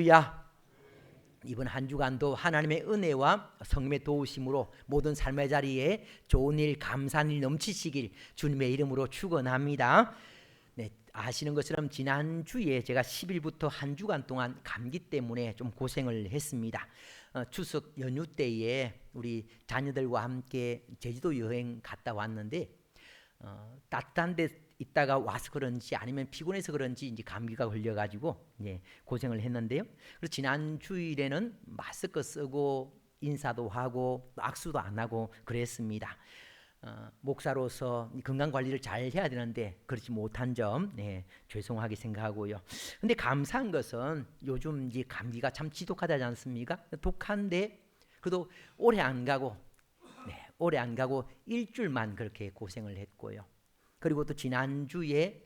야, 이번 한 주간도 하나님의 은혜와 성령의 도우심으로 모든 삶의 자리에 좋은 일, 감사한 일 넘치시길 주님의 이름으로 축원합니다. 네, 아시는 것처럼 지난주에 제가 10일부터 한 주간 동안 감기 때문에 좀 고생을 했습니다. 추석 연휴 때에 우리 자녀들과 함께 제주도 여행 갔다 왔는데 따뜻한 데 있다가 와서 그런지 아니면 피곤해서 그런지 이제 감기가 걸려가지고 고생을 했는데요. 그래서 지난 주일에는 마스크 쓰고 인사도 하고 악수도 안 하고 그랬습니다. 목사로서 건강 관리를 잘 해야 되는데 그렇지 못한 점 죄송하게 생각하고요. 근데 감사한 것은 요즘 이제 감기가 참 지독하다지 않습니까? 독한데 그래도 오래 안 가고 일주일만 그렇게 고생을 했고요. 그리고 또 지난주에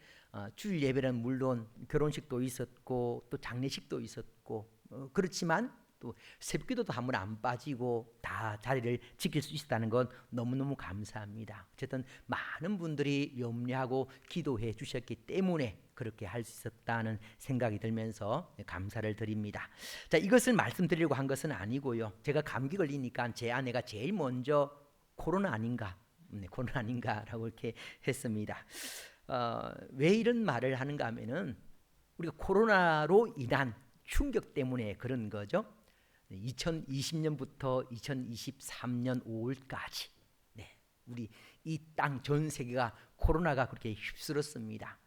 주일 예배는 물론 결혼식도 있었고 또 장례식도 있었고 그렇지만 또 새벽기도도 한 번 안 빠지고 다 자리를 지킬 수 있었다는 건 너무너무 감사합니다. 어쨌든 많은 분들이 염려하고 기도해 주셨기 때문에 그렇게 할 수 있었다는 생각이 들면서 감사를 드립니다. 자, 이것을 말씀드리려고 한 것은 아니고요. 제가 감기 걸리니까 제 아내가 제일 먼저 코로나 아닌가라고 이렇게 했습니다. 왜 이런 말을 하는가 하면은 우리가 코로나로 인한 충격 때문에 그런 거죠. 2020년부터 2023년 5월까지 우리 이 땅 전 세계가 코로나가 그렇게 휩쓸었습니다.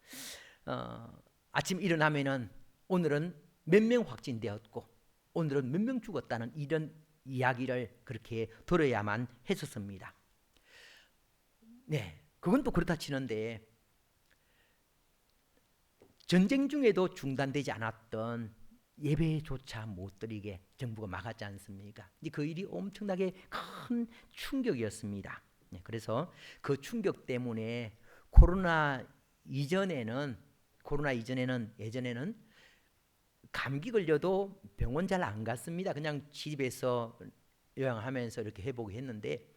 아침 일어나면은 오늘은 몇 명 확진되었고 오늘은 몇 명 죽었다는 이런 이야기를 그렇게 들어야만 했었습니다. 그건 또 그렇다 치는데 전쟁 중에도 중단되지 않았던 예배조차 못 드리게 정부가 막았지 않습니까? 그 일이 엄청나게 큰 충격이었습니다. 그래서 그 충격 때문에 코로나 이전에는 예전에는 감기 걸려도 병원 잘 안 갔습니다. 그냥 집에서 요양하면서 이렇게 회복을 했는데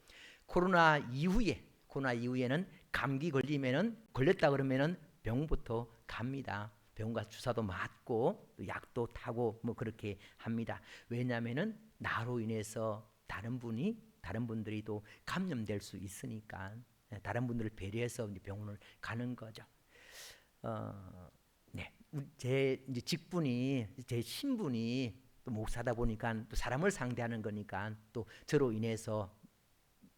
코로나 이후에는 감기 걸렸다 그러면은 병원부터 갑니다. 병원가 주사도 맞고 약도 타고 그렇게 합니다. 왜냐하면은 나로 인해서 다른 분들이 또 감염될 수 있으니까 다른 분들을 배려해서 병원을 가는 거죠. 제 이제 직분이 제 신분이 또 목사다 보니까 또 사람을 상대하는 거니까 또 저로 인해서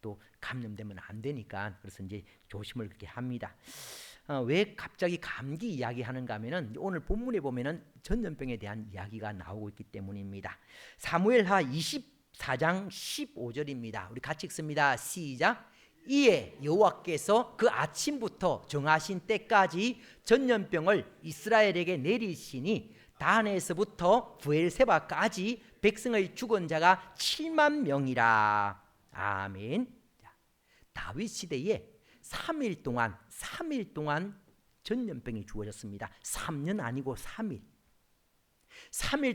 또 감염되면 안 되니까 그래서 이제 조심을 그렇게 합니다. 왜 갑자기 감기 이야기하는가 하면은 오늘 본문에 보면은 전염병에 대한 이야기가 나오고 있기 때문입니다. 사무엘하 24장 15절입니다. 우리 같이 읽습니다. 시작. 이에 여호와께서 그 아침부터 정하신 때까지 전염병을 이스라엘에게 내리시니 단에서부터 브엘세바까지 백성의 죽은 자가 7만 명이라. 아멘. 다윗 시대에 3일 동안 전염병이 주어졌습니다. 3년 아니고 3일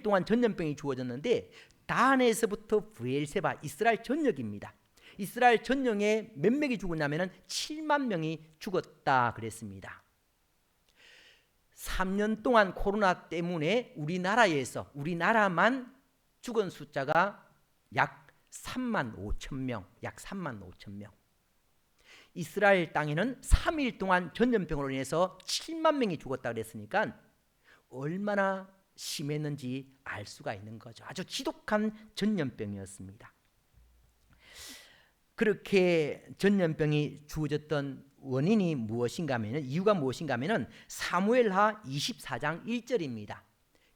동안 전염병이 주어졌는데 단에서부터 브엘세바 이스라엘 전역입니다. 이스라엘 전역에 몇 명이 죽었냐면은 7만 명이 죽었다 그랬습니다. 3년 동안 코로나 때문에 우리나라만 죽은 숫자가 약 3만 5천 명. 이스라엘 땅에는 3일 동안 전염병으로 인해서 7만 명이 죽었다 그랬으니까 얼마나 심했는지 알 수가 있는 거죠. 아주 지독한 전염병이었습니다. 그렇게 전염병이 주어졌던 원인이 무엇인가 하면 이유가 무엇인가 하면 사무엘하 24장 1절입니다.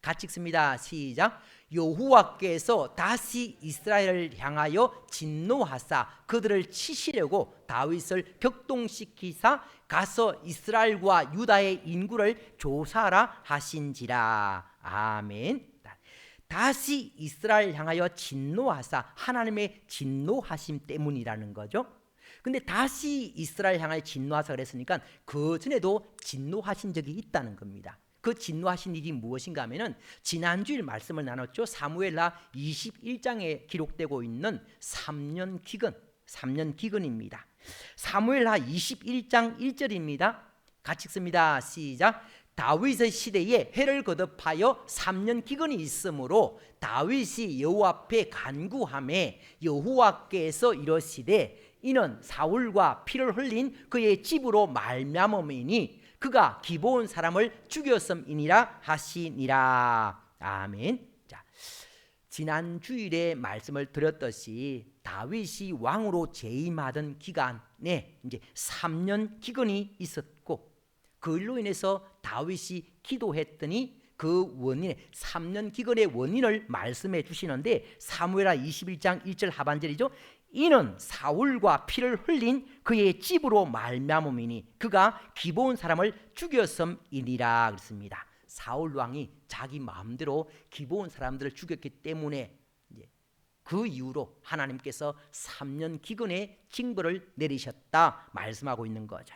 같이 읽습니다. 시작. 여호와께서 다시 이스라엘을 향하여 진노하사 그들을 치시려고 다윗을 격동시키사 가서 이스라엘과 유다의 인구를 조사하라 하신지라. 아멘. 다시 이스라엘 향하여 진노하사 하나님의 진노하심 때문이라는 거죠. 근데 다시 이스라엘 향하여 진노하사 그랬으니까 그 전에도 진노하신 적이 있다는 겁니다. 그 진노하신 일이 무엇인가 하면은 지난주일 말씀을 나눴죠. 사무엘하 21장에 기록되고 있는 3년 기근입니다. 사무엘하 21장 1절입니다. 같이 읽습니다. 시작. 다윗의 시대에 해를 거듭하여 3년 기근이 있으므로 다윗이 여호와 앞에 간구하매 여호와께서 이러시되 이는 사울과 피를 흘린 그의 집으로 말미암음이니 그가 기브온 사람을 죽였음이니라 하시니라. 아멘. 자, 지난 주일에 말씀을 드렸듯이 다윗이 왕으로 재임하던 기간에 이제 3년 기근이 있었고 그로 인해서 다윗이 기도했더니 그 원인의 3년 기근의 원인을 말씀해 주시는데 사무엘하 21장 1절 하반절이죠. 이는 사울과 피를 흘린 그의 집으로 말미암음이니 그가 기브온 사람을 죽였음이니라 그랬습니다. 사울 왕이 자기 마음대로 기브온 사람들을 죽였기 때문에 그 이후로 하나님께서 3년 기근의 징벌을 내리셨다 말씀하고 있는 거죠.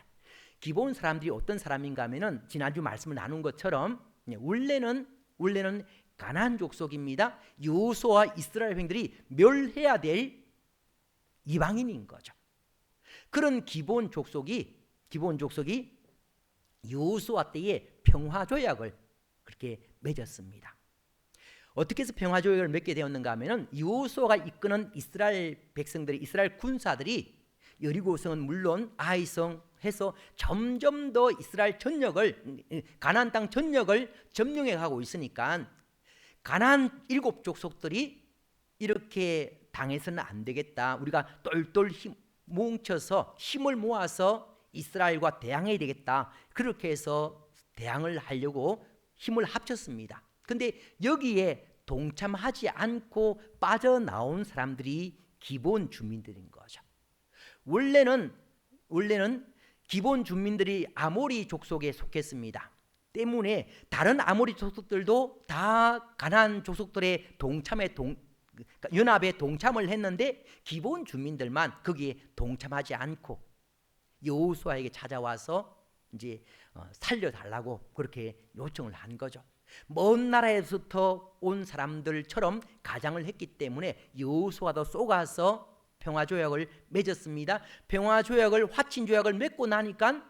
기브온 사람들이 어떤 사람인가 하면은 지난주 말씀을 나눈 것처럼 원래는 가나안 족속입니다. 여호수아와 이스라엘 백성들이 멸해야 될 이방인인 거죠. 그런 기브온 족속이 여호수아 때에 평화조약을 그렇게 맺었습니다. 어떻게 해서 평화조약을 맺게 되었는가 하면은 여호수아가 이끄는 이스라엘 백성들이 이스라엘 군사들이 여리고성은 물론 아이성 해서 점점 더 이스라엘 전역을 가나안 땅 전역을 점령해 가고 있으니까 가나안 7 족속들이 이렇게 당해서는 안 되겠다. 우리가 똘똘 뭉쳐서 힘을 모아서 이스라엘과 대항해야 되겠다. 그렇게 해서 대항을 하려고 힘을 합쳤습니다. 근데 여기에 동참하지 않고 빠져나온 사람들이 기브온 주민들인 거죠. 원래는 기브온 주민들이 아모리 족속에 속했습니다. 때문에 다른 아모리 족속들도 다 가나안 족속들의 연합에 동참을 했는데 기브온 주민들만 거기에 동참하지 않고 여호수아에게 찾아와서 이제 살려달라고 그렇게 요청을 한 거죠. 먼 나라에서부터 온 사람들처럼 가장을 했기 때문에 여호수아도 쏘가서 평화조약을 맺었습니다. 평화조약을 화친조약을 맺고 나니까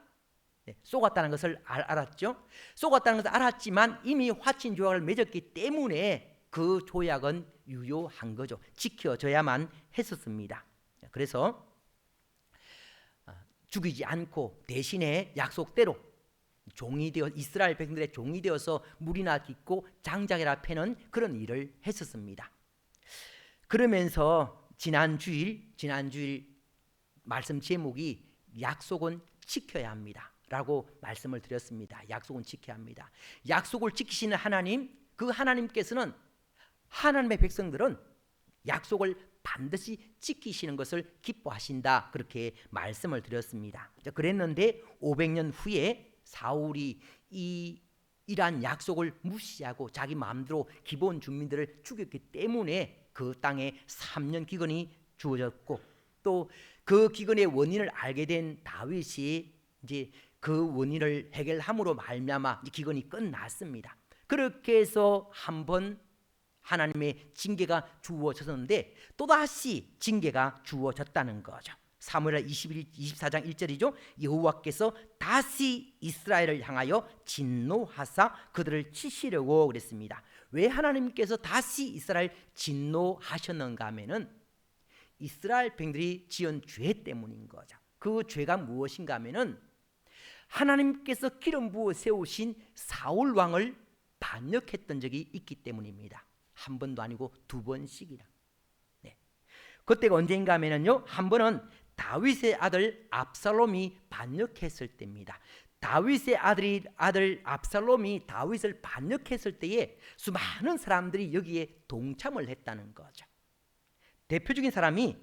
쏘갔다는 것을 알았죠. 쏘갔다는 것을 알았지만 이미 화친조약을 맺었기 때문에 그 조약은 유효한 거죠. 지켜져야만 했었습니다. 그래서 죽이지 않고 대신에 약속대로 종이 되어 이스라엘 백성들의 종이 되어서 물이나 깃고 장작이나 패는 그런 일을 했었습니다. 그러면서 지난 주일 말씀 제목이 약속은 지켜야 합니다 라고 말씀을 드렸습니다. 약속은 지켜야 합니다. 약속을 지키시는 하나님, 그 하나님께서는 하나님의 백성들은 약속을 반드시 지키시는 것을 기뻐하신다 그렇게 말씀을 드렸습니다. 그랬는데 500년 후에 사울이 이러한 약속을 무시하고 자기 마음대로 기브온 주민들을 죽였기 때문에 그 땅에 3년 기근이 주어졌고 또 그 기근의 원인을 알게 된 다윗이 이제 그 원인을 해결함으로 말미암아 기근이 끝났습니다. 그렇게 해서 한번 하나님의 징계가 주어졌는데 또다시 징계가 주어졌다는 거죠. 사무엘하 24장 1절이죠. 여호와께서 다시 이스라엘을 향하여 진노하사 그들을 치시려고 그랬습니다. 왜 하나님께서 다시 이스라엘 진노하셨는가 하면은 이스라엘 백성들이 지은 죄 때문인 거죠. 그 죄가 무엇인가 하면은 하나님께서 기름 부어 세우신 사울 왕을 반역했던 적이 있기 때문입니다. 한 번도 아니고 2번씩이나. 그때가 언제인가 하면은요, 한 번은 다윗의 아들 압살롬이 반역했을 때입니다. 다윗의 아들 압살롬이 다윗을 반역했을 때에 수많은 사람들이 여기에 동참을 했다는 거죠. 대표적인 사람이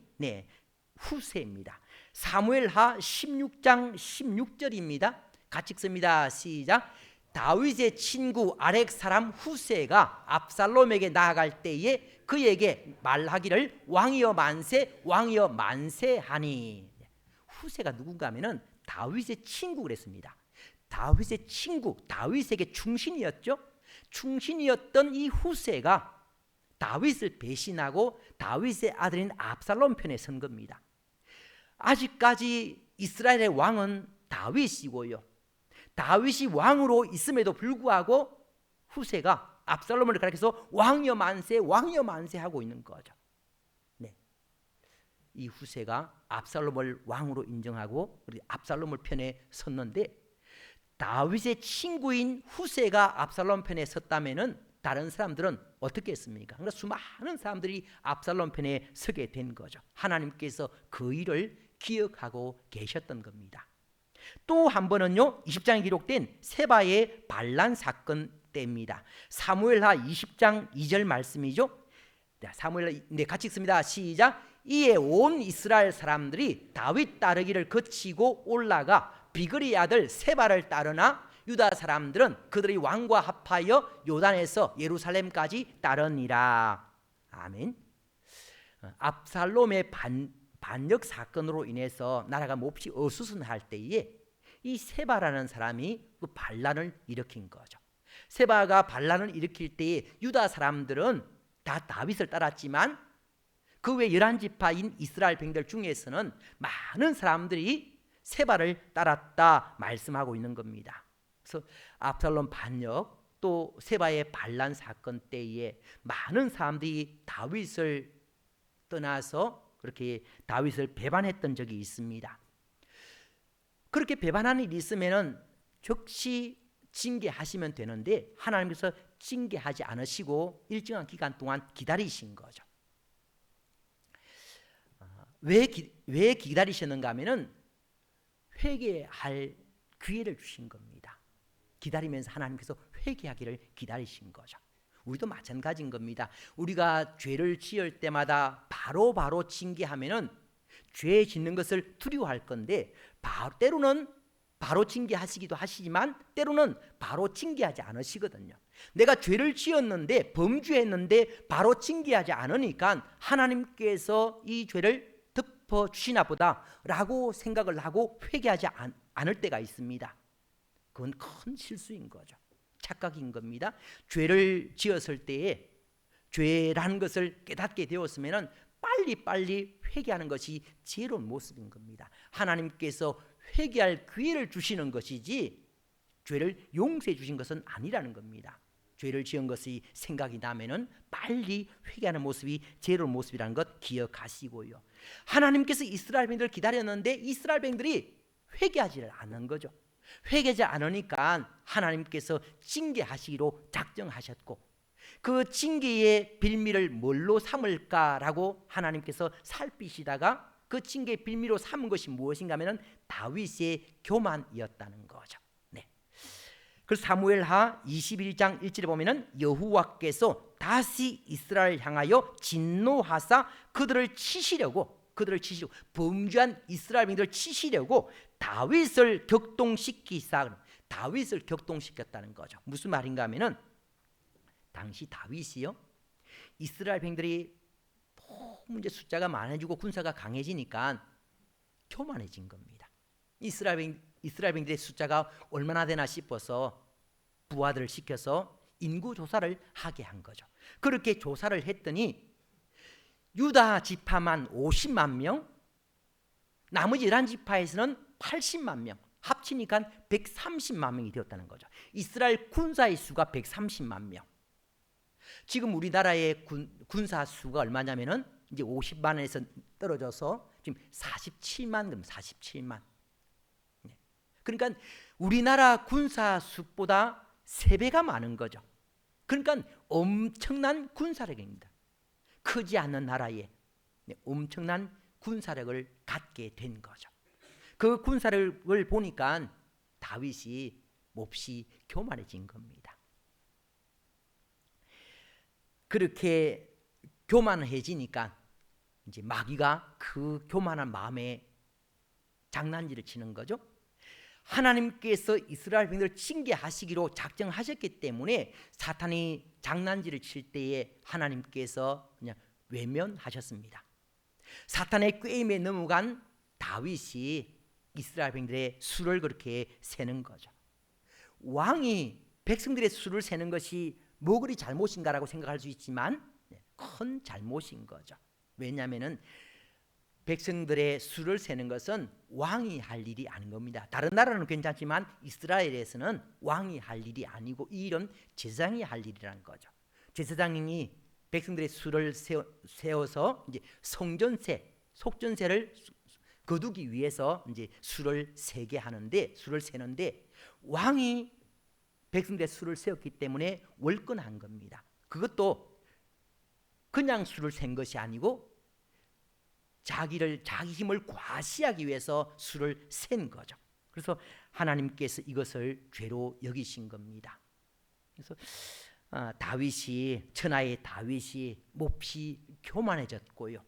후세입니다. 사무엘하 16장 16절입니다. 같이 읽습니다. 시작. 다윗의 친구 아렉 사람 후세가 압살롬에게 나아갈 때에 그에게 말하기를 왕이여 만세 왕이여 만세하니. 후세가 누군가 하면은 다윗의 친구 그랬습니다. 다윗의 친구, 다윗에게 충신이었죠. 충신이었던 이 후세가 다윗을 배신하고 다윗의 아들인 압살롬 편에 선 겁니다. 아직까지 이스라엘의 왕은 다윗이고요. 다윗이 왕으로 있음에도 불구하고 후세가 압살롬을 가리켜서 왕여 만세 왕여 만세 하고 있는 거죠. 네. 이 후세가 압살롬을 왕으로 인정하고 압살롬을 편에 섰는데, 다윗의 친구인 후세가 압살롬 편에 섰다면은 다른 사람들은 어떻게 했습니까? 그러니까 수많은 사람들이 압살롬 편에 서게 된 거죠. 하나님께서 그 일을 기억하고 계셨던 겁니다. 또 한 번은요, 20장에 기록된 세바의 반란 사건 때입니다. 사무엘하 20장 2절 말씀이죠. 사무엘, 네, 같이 읽습니다. 시작. 이에 온 이스라엘 사람들이 다윗 따르기를 거치고 올라가 비그리의 아들 세바를 따르나 유다 사람들은 그들의 왕과 합하여 요단에서 예루살렘까지 따르니라. 아멘. 압살롬의 반역 사건으로 인해서 나라가 몹시 어수선할 때에 이 세바라는 사람이 그 반란을 일으킨 거죠. 세바가 반란을 일으킬 때에 유다 사람들은 다 다윗을 따랐지만 그 외 11지파인 이스라엘 백성들 중에서는 많은 사람들이 세바를 따랐다 말씀하고 있는 겁니다. 그래서 압살롬 반역 또 세바의 반란 사건 때에 많은 사람들이 다윗을 떠나서 그렇게 다윗을 배반했던 적이 있습니다. 그렇게 배반하는 일이 있으면은 즉시 징계하시면 되는데 하나님께서 징계하지 않으시고 일정한 기간 동안 기다리신 거죠. 왜 기다리셨는가 하면은 회개할 기회를 주신 겁니다. 기다리면서 하나님께서 회개하기를 기다리신 거죠. 우리도 마찬가지인 겁니다. 우리가 죄를 지을 때마다 바로 징계하면은 죄 짓는 것을 두려워할 건데, 때로는 바로 징계하시기도 하시지만 때로는 바로 징계하지 않으시거든요. 내가 죄를 지었는데 범죄했는데 바로 징계하지 않으니까 하나님께서 이 죄를 덮어주시나 보다라고 생각을 하고 회개하지 않을 때가 있습니다. 그건 큰 실수인 거죠. 착각인 겁니다. 죄를 지었을 때에 죄라는 것을 깨닫게 되었으면 빨리 회개하는 것이 지혜로운 모습인 겁니다. 하나님께서 회개할 기회를 주시는 것이지 죄를 용서해 주신 것은 아니라는 겁니다. 죄를 지은 것이 생각이 나면은 빨리 회개하는 모습이 지혜로운 모습이라는 것 기억하시고요. 하나님께서 이스라엘 백성들을 기다렸는데 이스라엘 백성들이 회개하지를 않는 거죠. 회개하지 않으니까 하나님께서 징계하시기로 작정하셨고, 그 징계의 빌미를 뭘로 삼을까라고 하나님께서 살피시다가 그 징계의 빌미로 삼은 것이 무엇인가 하면 다윗의 교만이었다는 거죠. 네. 그래서 사무엘하 21장 1절에 보면은 여호와께서 다시 이스라엘 향하여 진노하사 그들을 치시려고 범죄한 이스라엘 민들을 치시려고 다윗을 격동시키사, 다윗을 격동시켰다는 거죠. 무슨 말인가 하면은 당시 다윗이요, 이스라엘 백성들이 너무 이제 숫자가 많아지고 군사가 강해지니까 교만해진 겁니다. 이스라엘 백성들의 숫자가 얼마나 되나 싶어서 부하들을 시켜서 인구 조사를 하게 한 거죠. 그렇게 조사를 했더니 유다 지파만 50만 명, 나머지 11지파에서는 80만 명, 합치니까 130만 명이 되었다는 거죠. 이스라엘 군사의 수가 130만 명. 지금 우리나라의 군사 수가 얼마냐면은 이제 50만에서 떨어져서 지금 47만, 47만. 그러니까 우리나라 군사 수보다 3배가 많은 거죠. 그러니까 엄청난 군사력입니다. 크지 않는 나라에 엄청난 군사력을 갖게 된 거죠. 그 군사력을 보니까 다윗이 몹시 교만해진 겁니다. 그렇게 교만해지니까 이제 마귀가 그 교만한 마음에 장난질을 치는 거죠. 하나님께서 이스라엘 백성들을 징계하시기로 작정하셨기 때문에 사탄이 장난질을 칠 때에 하나님께서 그냥 외면하셨습니다. 사탄의 꾀임에 넘어간 다윗이 이스라엘 백성들의 수를 그렇게 세는 거죠. 왕이 백성들의 수를 세는 것이 뭐 그리 잘못인가라고 생각할 수 있지만 큰 잘못인 거죠. 왜냐하면은 백성들의 수를 세는 것은 왕이 할 일이 아닌 겁니다. 다른 나라는 괜찮지만 이스라엘에서는 왕이 할 일이 아니고 이 일은 제사장이 할 일이라는 거죠. 제사장이 백성들의 수를 세워서 이제 성전세, 속전세를 거두기 위해서 이제 수를 세게 하는데, 수를 세는데 왕이 백성들의 수를 세웠기 때문에 월권한 겁니다. 그것도 그냥 수를 센 것이 아니고 자기 힘을 과시하기 위해서 수를 센 거죠. 그래서 하나님께서 이것을 죄로 여기신 겁니다. 그래서 천하의 다윗이 몹시 교만해졌고요.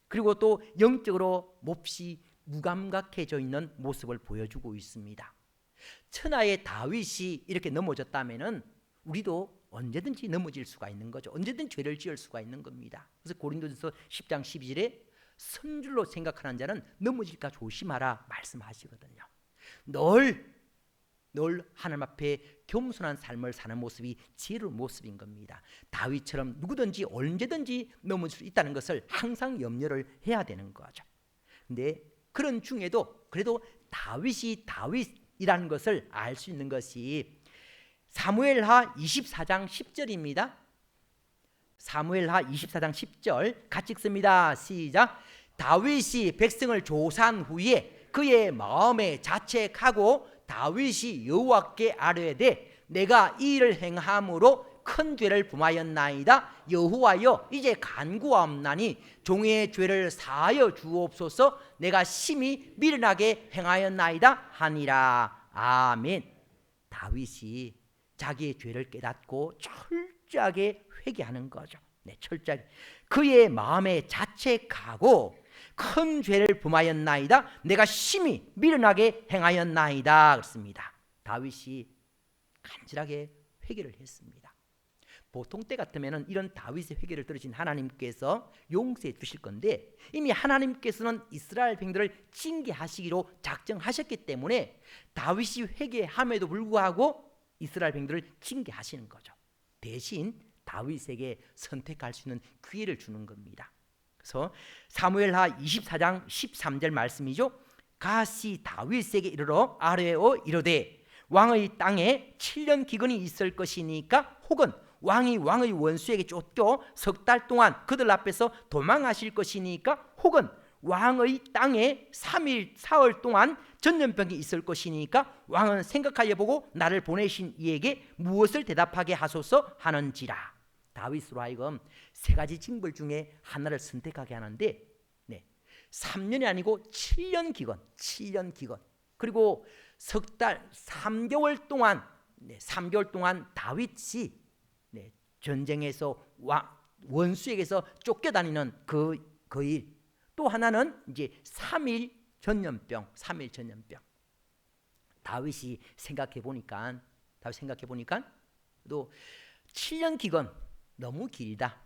그리고 또 영적으로 몹시 무감각해져 있는 모습을 보여주고 있습니다. 천하의 다윗이 이렇게 넘어졌다면은 우리도 언제든지 넘어질 수가 있는 거죠. 언제든 죄를 지을 수가 있는 겁니다. 그래서 고린도전서 10장 12절에 선줄로 생각하는 자는 넘어질까 조심하라 말씀하시거든요. 늘 하나님 앞에 겸손한 삶을 사는 모습이 지혜로운 모습인 겁니다. 다윗처럼 누구든지 언제든지 넘어질 수 있다는 것을 항상 염려를 해야 되는 거죠. 근데 그런 중에도 그래도 다윗이 다윗이라는 것을 알 수 있는 것이 사무엘하 24장 10절입니다. 사무엘하 24장 10절 같이 읽습니다. 시작. 다윗이 백성을 조사한 후에 그의 마음에 자책하고 다윗이 여호와께 아뢰되 내가 이 일을 행함으로 큰 죄를 범하였나이다. 여호와여 이제 간구하옵나니 종의 죄를 사하여 주옵소서. 내가 심히 미련하게 행하였나이다 하니라. 아멘. 다윗이 자기의 죄를 깨닫고 철저하게 회개하는 거죠. 네, 철저하게 그의 마음에 자책하고 큰 죄를 범하였나이다. 내가 심히 미련하게 행하였나이다. 그렇습니다. 다윗이 간절하게 회개를 했습니다. 보통 때 같으면 이런 다윗의 회개를 들으신 하나님께서 용서해 주실 건데 이미 하나님께서는 이스라엘 백성들을 징계하시기로 작정하셨기 때문에 다윗이 회개함에도 불구하고 이스라엘 백성들을 징계하시는 거죠. 대신 다윗에게 선택할 수 있는 기회를 주는 겁니다. 그래서 사무엘하 24장 13절 말씀이죠. 갓이 다윗에게 이르러 아뢰어 이르되 왕의 땅에 7년 기근이 있을 것이니까 혹은 왕이 왕의 원수에게 쫓겨 석 달 동안 그들 앞에서 도망하실 것이니까 혹은 왕의 땅에 3일 사흘 동안 전염병이 있을 것이니까 왕은 생각하여 보고 나를 보내신 이에게 무엇을 대답하게 하소서 하는지라. 다윗으로 하여금 세 가지 징벌 중에 하나를 선택하게 하는데 3년이 아니고 7년 기근, 7년 기근. 그리고 석 달 3개월 동안 3개월 동안 다윗이 전쟁에서 원수에게서 쫓겨다니는 그 일. 또 하나는 이제 3일 전염병, 3일 전염병. 다윗이 생각해 보니까 또 7년 기근 너무 길다.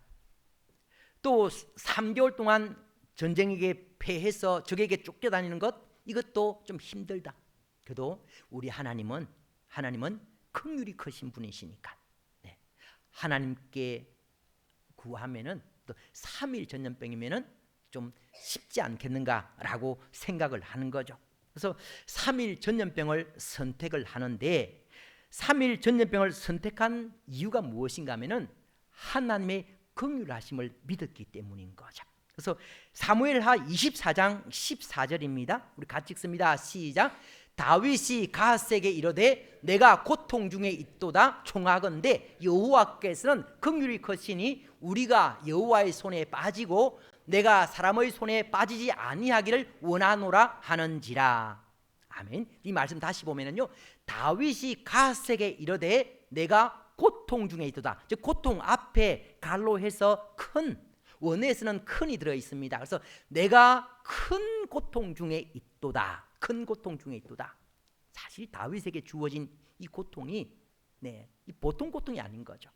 또 3개월 동안 전쟁에게 패해서 적에게 쫓겨다니는 것 이것도 좀 힘들다. 그래도 우리 하나님은 긍휼이 크신 분이시니까 하나님께 구하면은 또 3일 전염병이면은 좀 쉽지 않겠는가라고 생각을 하는 거죠. 그래서 3일 전염병을 선택을 하는데 3일 전염병을 선택한 이유가 무엇인가 하면은 하나님의 긍휼하심을 믿었기 때문인 거죠. 그래서 사무엘하 24장 14절입니다. 우리 같이 읽습니다. 시작. 다윗이 갓에게 이르되 내가 고통 중에 있도다 청하건대 여호와께서는 긍휼이 크시니 우리가 여호와의 손에 빠지고 내가 사람의 손에 빠지지 아니하기를 원하노라 하는지라. 아멘. 이 말씀 다시 보면은요, 다윗이 갓에게 이르되 내가 고통 중에 있도다. 즉 고통 앞에 갈로 해서 큰, 원어에서는 큰이 들어 있습니다. 그래서 내가 큰 고통 중에 있도다. 큰 고통 중에 있도다. 사실 다윗에게 주어진 이 고통이 이 보통 고통이 아닌 거죠.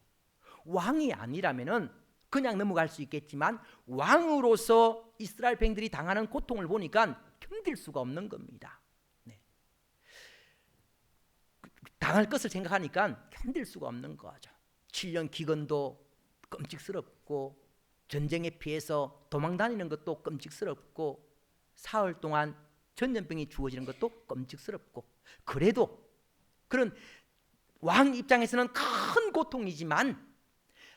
왕이 아니라면은 그냥 넘어갈 수 있겠지만 왕으로서 이스라엘 백성들이 당하는 고통을 보니까 견딜 수가 없는 겁니다. 당할 것을 생각하니까 견딜 수가 없는 거죠. 7년 기근도 끔찍스럽고 전쟁에 피해서 도망다니는 것도 끔찍스럽고 사흘 동안 전염병이 주어지는 것도 끔찍스럽고, 그래도 그런 왕 입장에서는 큰 고통이지만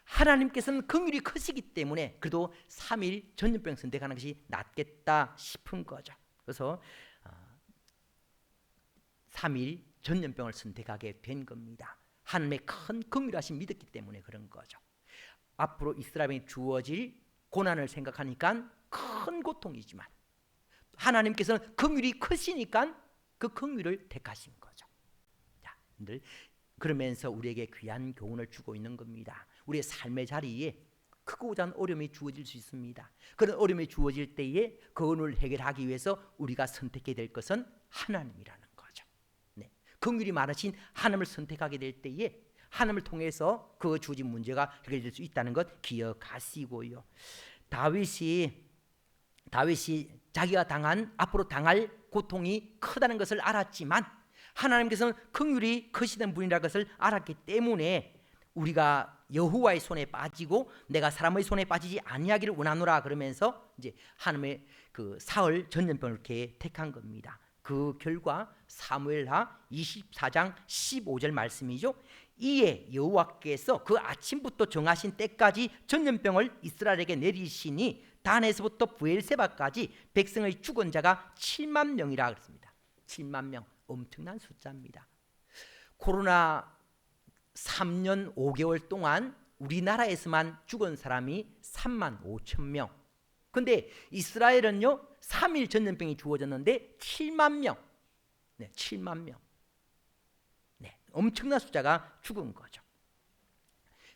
하나님께서는 긍휼이 크시기 때문에 그래도 3일 전염병 선택하는 것이 낫겠다 싶은 거죠. 그래서 3일 전염병을 선택하게 된 겁니다. 하나님의 큰 긍휼하심 믿었기 때문에 그런 거죠. 앞으로 이스라엘에 주어질 고난을 생각하니까 큰 고통이지만 하나님께서는 긍휼이 크시니까 그 긍휼을 택하신 거죠. 자, 늘 그러면서 우리에게 귀한 교훈을 주고 있는 겁니다. 우리의 삶의 자리에 크고 작은 어려움이 주어질 수 있습니다. 그런 어려움이 주어질 때에 그 어려움을 해결하기 위해서 우리가 선택해야 될 것은 하나님이라는 거죠. 네. 긍휼이 많으신 하나님을 선택하게 될 때에 하나님을 통해서 그 주어진 문제가 해결될 수 있다는 것 기억하시고요. 다윗이 자기가 앞으로 당할 고통이 크다는 것을 알았지만 하나님께서는 긍휼이 크시던 분이라는 것을 알았기 때문에 우리가 여호와의 손에 빠지고 내가 사람의 손에 빠지지 아니하기를 원하노라 그러면서 이제 하나님의 그 사흘 전염병을 이렇게 택한 겁니다. 그 결과 사무엘하 24장 15절 말씀이죠. 이에 여호와께서 그 아침부터 정하신 때까지 전염병을 이스라엘에게 내리시니 단에서부터 브엘세바까지 백성의 죽은 자가 7만 명이라 그랬습니다. 7만 명, 엄청난 숫자입니다. 코로나 3년 5개월 동안 우리나라에서만 죽은 사람이 3만 5천 명. 근데 이스라엘은요 3일 전염병이 주어졌는데 7만 명. 네, 7만 명. 네, 엄청난 숫자가 죽은 거죠.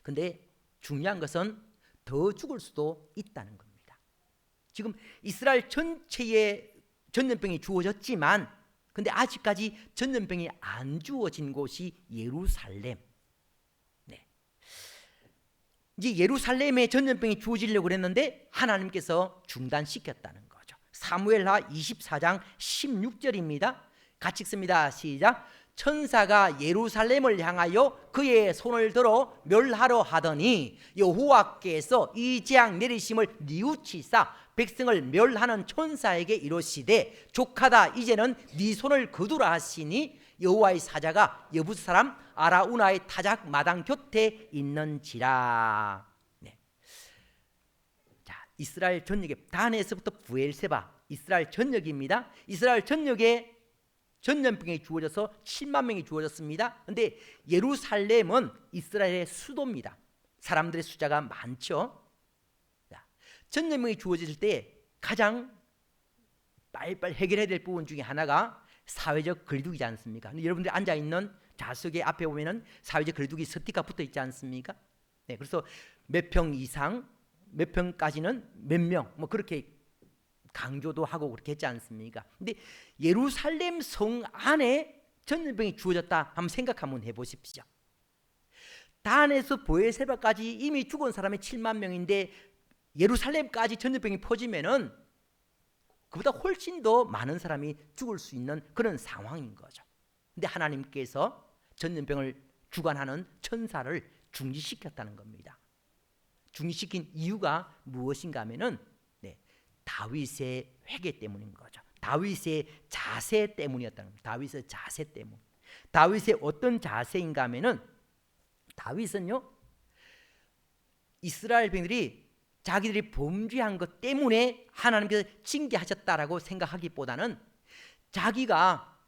근데 중요한 것은 더 죽을 수도 있다는 겁니다. 지금 이스라엘 전체에 전염병이 주어졌지만 근데 아직까지 전염병이 안 주어진 곳이 예루살렘. 네. 이제 예루살렘에 전염병이 주어지려고 그랬는데 하나님께서 중단시켰다는 거죠. 사무엘하 24장 16절입니다. 같이 읽습니다. 시작. 천사가 예루살렘을 향하여 그의 손을 들어 멸하려 하더니 여호와께서 이 재앙 내리심을 뉘우치사 백성을 멸하는 천사에게 이르시되 족하다 이제는 네 손을 거두라 하시니 여호와의 사자가 여부스 사람 아라우나의 타작 마당 곁에 있는지라. 네. 자, 이스라엘 전역에 단에서부터 브엘세바 이스라엘 전역입니다. 이스라엘 전역에 전염병이 주어져서 7만 명이 주어졌습니다. 그런데 예루살렘은 이스라엘의 수도입니다. 사람들의 숫자가 많죠. 전염병이 주어질 때 가장 빨리빨리 해결해야 될 부분 중에 하나가 사회적 거리두기지 않습니까? 여러분들이 앉아있는 좌석의 앞에 보면은 사회적 거리두기 스티커가 붙어 있지 않습니까? 네, 그래서 몇 평 이상, 몇 평까지는 몇 명, 뭐 그렇게 강조도 하고 그렇게 했지 않습니까? 근데 예루살렘 성 안에 전염병이 주어졌다 한번 생각 한번 해보십시오. 단에서 브엘세바까지 이미 죽은 사람이 7만 명인데 예루살렘까지 전염병이 퍼지면은 그보다 훨씬 더 많은 사람이 죽을 수 있는 그런 상황인 거죠. 근데 하나님께서 전염병을 주관하는 천사를 중지시켰다는 겁니다. 중지시킨 이유가 무엇인가 하면은 다윗의 회개 때문인 거죠. 다윗의 자세 때문이었다는 겁니다. 다윗의 자세 때문. 다윗의 어떤 자세인가 하면은 다윗은요 이스라엘 백성들이 자기들이 범죄한 것 때문에 하나님께서 징계하셨다라고 생각하기보다는 자기가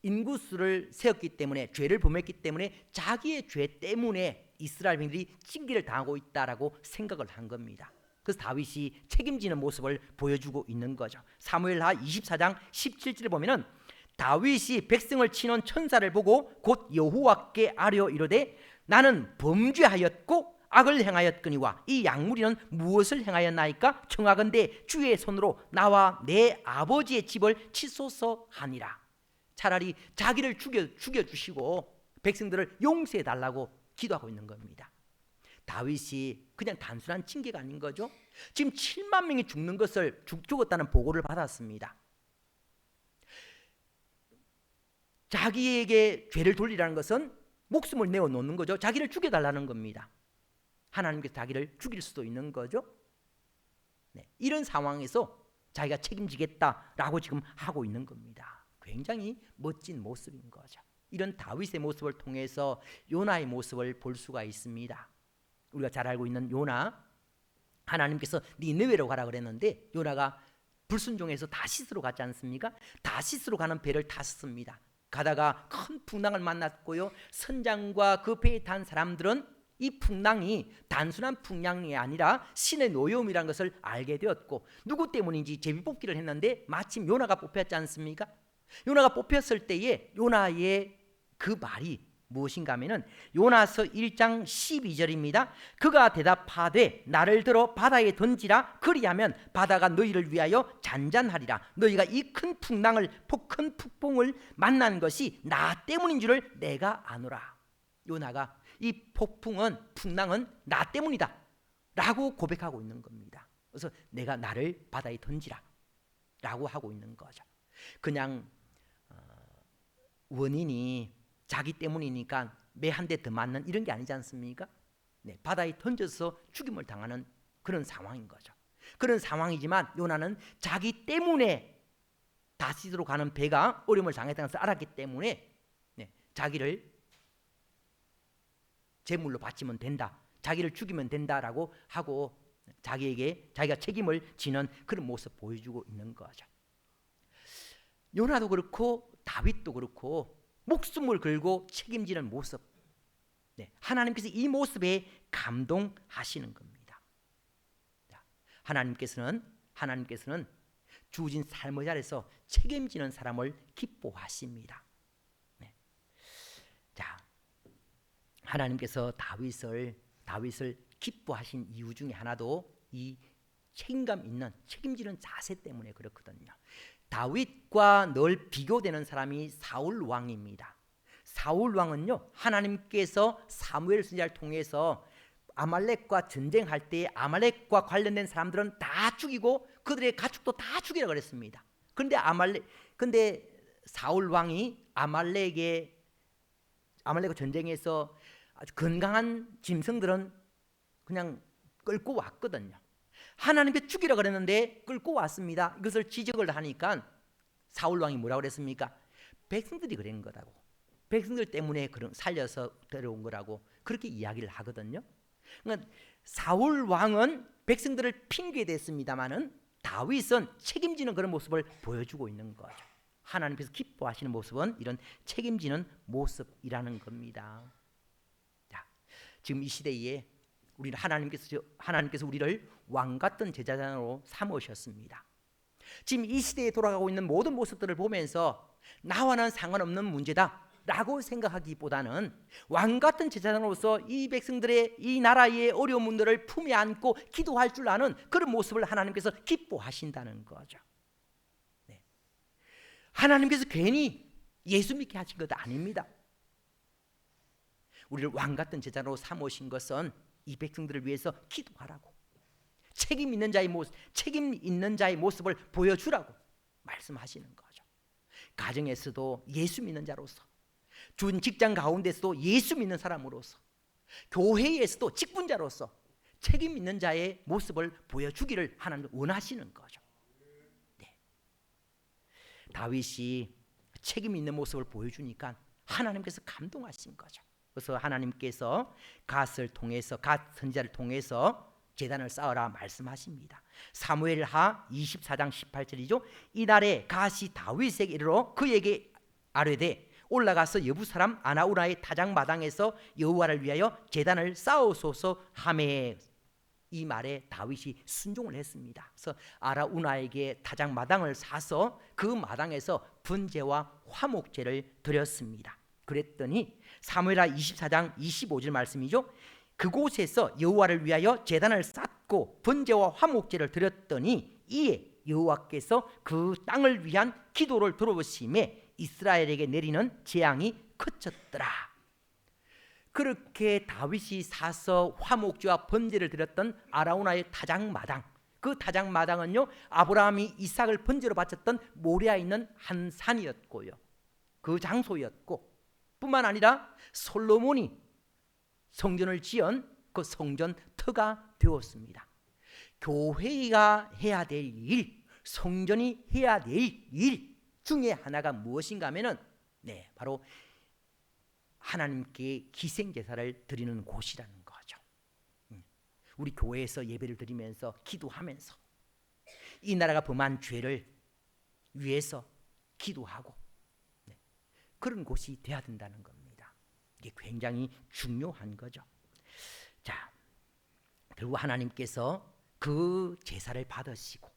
인구수를 세웠기 때문에 죄를 범했기 때문에 자기의 죄 때문에 이스라엘 백성들이 징계를 당하고 있다라고 생각을 한 겁니다. 그래서 다윗이 책임지는 모습을 보여주고 있는 거죠. 사무엘하 24장 17절에 보면은 다윗이 백성을 치는 천사를 보고 곧 여호와께 아뢰어 이르되 나는 범죄하였고 악을 행하였거니와 이 양무리는 무엇을 행하였나이까? 청하건대 주의 손으로 나와 내 아버지의 집을 치소서 하니라. 차라리 자기를 죽여주시고 백성들을 용서해 달라고 기도하고 있는 겁니다. 다윗이 그냥 단순한 징계가 아닌 거죠. 지금 7만 명이 죽는 것을 죽었다는 보고를 받았습니다. 자기에게 죄를 돌리라는 것은 목숨을 내어놓는 거죠. 자기를 죽여달라는 겁니다. 하나님께서 자기를 죽일 수도 있는 거죠. 네, 이런 상황에서 자기가 책임지겠다라고 지금 하고 있는 겁니다. 굉장히 멋진 모습인 거죠. 이런 다윗의 모습을 통해서 요나의 모습을 볼 수가 있습니다. 우리가 잘 알고 있는 요나, 하나님께서 니느웨로 가라 그랬는데 요나가 불순종해서 다시스로 갔지 않습니까? 다시스로 가는 배를 탔습니다. 가다가 큰 풍랑을 만났고요. 선장과 그 배에 탄 사람들은 이 풍랑이 단순한 풍랑이 아니라 신의 노여움이라는 것을 알게 되었고, 누구 때문인지 제비뽑기를 했는데 마침 요나가 뽑혔지 않습니까? 요나가 뽑혔을 때에 요나의 그 말이 무엇인가 하면은 요나서 1장 12절입니다. 그가 대답하되 나를 들어 바다에 던지라. 그리하면 바다가 너희를 위하여 잔잔하리라. 너희가 이 큰 풍랑을 큰 폭풍을 만난 것이 나 때문인 줄을 내가 아노라. 요나가 이 풍랑은 나 때문이다 라고 고백하고 있는 겁니다. 그래서 내가 나를 바다에 던지라 라고 하고 있는 거죠. 그냥 원인이 자기 때문이니까 매 한 대 더 맞는 이런 게 아니지 않습니까? 네, 바다에 던져서 죽임을 당하는 그런 상황인 거죠. 그런 상황이지만 요나는 자기 때문에 다시스로 가는 배가 어려움을 당했다는 것을 알았기 때문에 자기를 제물로 바치면 된다, 자기를 죽이면 된다라고 하고 자기가 책임을 지는 그런 모습 보여주고 있는 거죠. 요나도 그렇고 다윗도 그렇고 목숨을 걸고 책임지는 모습, 하나님께서 이 모습에 감동하시는 겁니다. 하나님께서는 주어진 삶의 자리에서 책임지는 사람을 기뻐하십니다. 자, 하나님께서 다윗을 기뻐하신 이유 중에 하나도 이 책임감 있는 책임지는 자세 때문에 그렇거든요. 다윗과 늘 비교되는 사람이 사울 왕입니다. 사울 왕은요, 하나님께서 사무엘 선지자를 통해서 아말렉과 전쟁할 때 아말렉과 관련된 사람들은 다 죽이고 그들의 가축도 다 죽이라 그랬습니다. 근데 사울 왕이 아말렉과 전쟁에서 아주 건강한 짐승들은 그냥 끌고 왔거든요. 하나님께 죽이라 그랬는데 끌고 왔습니다. 이것을 지적을 하니까 사울 왕이 뭐라고 그랬습니까? 백성들이 그런 거라고, 백성들 때문에 살려서 데려온 거라고 그렇게 이야기를 하거든요. 그러니까 사울 왕은 백성들을 핑계댔습니다마는 다윗은 책임지는 그런 모습을 보여주고 있는 거죠. 하나님께서 기뻐하시는 모습은 이런 책임지는 모습이라는 겁니다. 자, 지금 이 시대에 우리는 하나님께서 우리를 왕 같은 제자장으로 삼으셨습니다. 지금 이 시대에 돌아가고 있는 모든 모습들을 보면서 나와는 상관없는 문제다라고 생각하기보다는 왕 같은 제자장으로서 이 백성들의 이 나라의 어려운 문제를 품에 안고 기도할 줄 아는 그런 모습을 하나님께서 기뻐하신다는 거죠. 하나님께서 괜히 예수 믿게 하신 것 아닙니다. 우리를 왕 같은 제자로 삼으신 것은 이 백성들을 위해서 기도하라고, 책임 있는 자의 모습을 보여주라고 말씀하시는 거죠. 가정에서도 예수 믿는 자로서, 준 직장 가운데서도 예수 믿는 사람으로서, 교회에서도 직분자로서 책임 있는 자의 모습을 보여주기를 하나님 원하시는 거죠. 다윗이 책임 있는 모습을 보여주니까 하나님께서 감동하신 거죠. 그래서 하나님께서 갓 선지자를 통해서 제단을 쌓으라 말씀하십니다. 사무엘하 24장 18절이죠. 이날에 갓이 다윗에게 이르러 그에게 아뢰되 올라가서 여부 사람 아나우나의 타작 마당에서 여호와를 위하여 제단을 쌓으소서 하매, 이 말에 다윗이 순종을 했습니다. 그래서 아라우나에게 타작 마당을 사서 그 마당에서 번제와 화목제를 드렸습니다. 그랬더니 사무엘하 24장 25절 말씀이죠. 그곳에서 여호와를 위하여 제단을 쌓고 번제와 화목제를 드렸더니 이에 여호와께서 그 땅을 위한 기도를 들어보심에 이스라엘에게 내리는 재앙이 그쳤더라. 그렇게 다윗이 사서 화목제와 번제를 드렸던 아라우나의 타작마당, 그 타작마당은요 아브라함이 이삭을 번제로 바쳤던 모리아에 있는 한 산이었고요, 그 장소였고, 뿐만 아니라 솔로몬이 성전을 지은 그 성전 터가 되었습니다. 교회가 해야 될 일, 성전이 해야 될 일 중에 하나가 무엇인가 하면은 바로 하나님께 기생 제사를 드리는 곳이라는 거죠. 우리 교회에서 예배를 드리면서 기도하면서 이 나라가 범한 죄를 위해서 기도하고 그런 곳이 돼야 된다는 겁니다. 이게 굉장히 중요한 거죠. 자, 결국 하나님께서 그 제사를 받으시고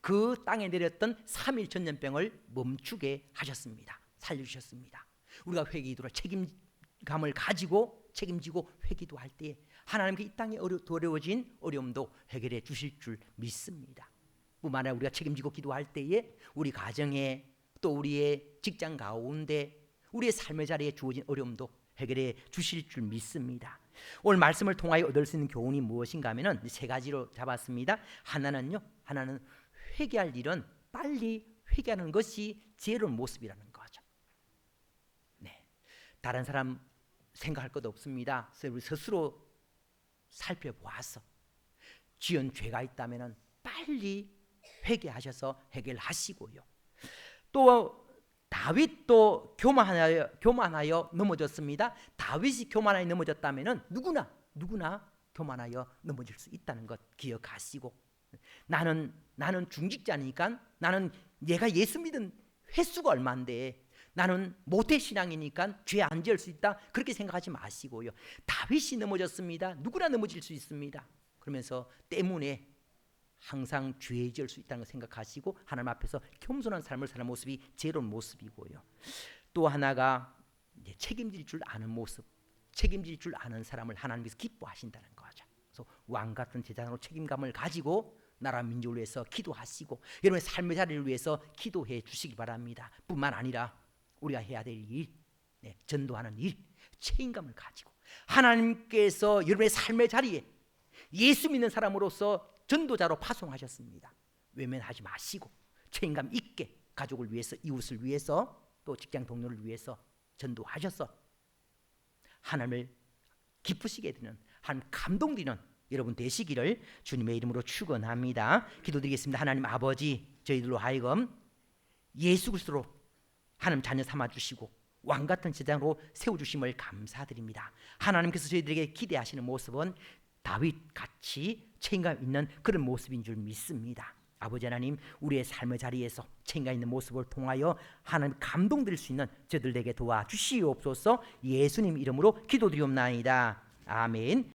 그 땅에 내렸던 3일 전염병을 멈추게 하셨습니다. 살려주셨습니다. 우리가 회개기도를 책임감을 가지고 책임지고 회개기도할 때에 하나님께 이 땅에 어려워진 어려움도 해결해 주실 줄 믿습니다. 뿐만 아니라 우리가 책임지고 기도할 때에 우리 가정에 또 우리의 직장 가운데 우리의 삶의 자리에 주어진 어려움도 해결해 주실 줄 믿습니다. 오늘 말씀을 통하여 얻을 수 있는 교훈이 무엇인가 하면은 세 가지로 잡았습니다. 하나는 회개할 일은 빨리 회개하는 것이 지혜로운 모습이라는 거죠. 다른 사람 생각할 것 없습니다. 우리 스스로 살펴보아서 지은 죄가 있다면은 빨리 회개하셔서 해결하시고요. 또 다윗도 교만하여 넘어졌습니다. 다윗이 교만하여 넘어졌다면은 누구나 교만하여 넘어질 수 있다는 것 기억하시고, 나는 중직자니까, 나는 내가 예수 믿은 횟수가 얼마인데 나는 모태 신앙이니까 죄 안 지을 수 있다, 그렇게 생각하지 마시고요. 다윗이 넘어졌습니다. 누구나 넘어질 수 있습니다. 그러면서 때문에 항상 죄 지을 수 있다는 걸 생각하시고 하나님 앞에서 겸손한 삶을 사는 모습이 지혜로운 모습이고요. 또 하나가 책임질 줄 아는 모습, 책임질 줄 아는 사람을 하나님께서 기뻐하신다는 거죠. 그래서 왕 같은 제자로 책임감을 가지고 나라 민족을 위해서 기도하시고 여러분의 삶의 자리를 위해서 기도해 주시기 바랍니다. 뿐만 아니라 우리가 해야 될 일, 전도하는 일, 책임감을 가지고 하나님께서 여러분의 삶의 자리에 예수 믿는 사람으로서 전도자로 파송하셨습니다. 외면하지 마시고 책임감 있게 가족을 위해서, 이웃을 위해서, 또 직장 동료를 위해서 전도하셔서 하나님을 기쁘시게 되는, 하나님 감동되는 여러분 되시기를 주님의 이름으로 축원합니다. 기도드리겠습니다. 하나님 아버지, 저희들로 하여금 예수 그리스도로 하나님 자녀 삼아주시고 왕같은 제장으로 세워주심을 감사드립니다. 하나님께서 저희들에게 기대하시는 모습은 다윗같이 책임감 있는 그런 모습인 줄 믿습니다. 아버지 하나님, 우리의 삶의 자리에서 책임감 있는 모습을 통하여 하나님 감동될 수 있는 저들에게 도와주시옵소서. 예수님 이름으로 기도드리옵나이다. 아멘.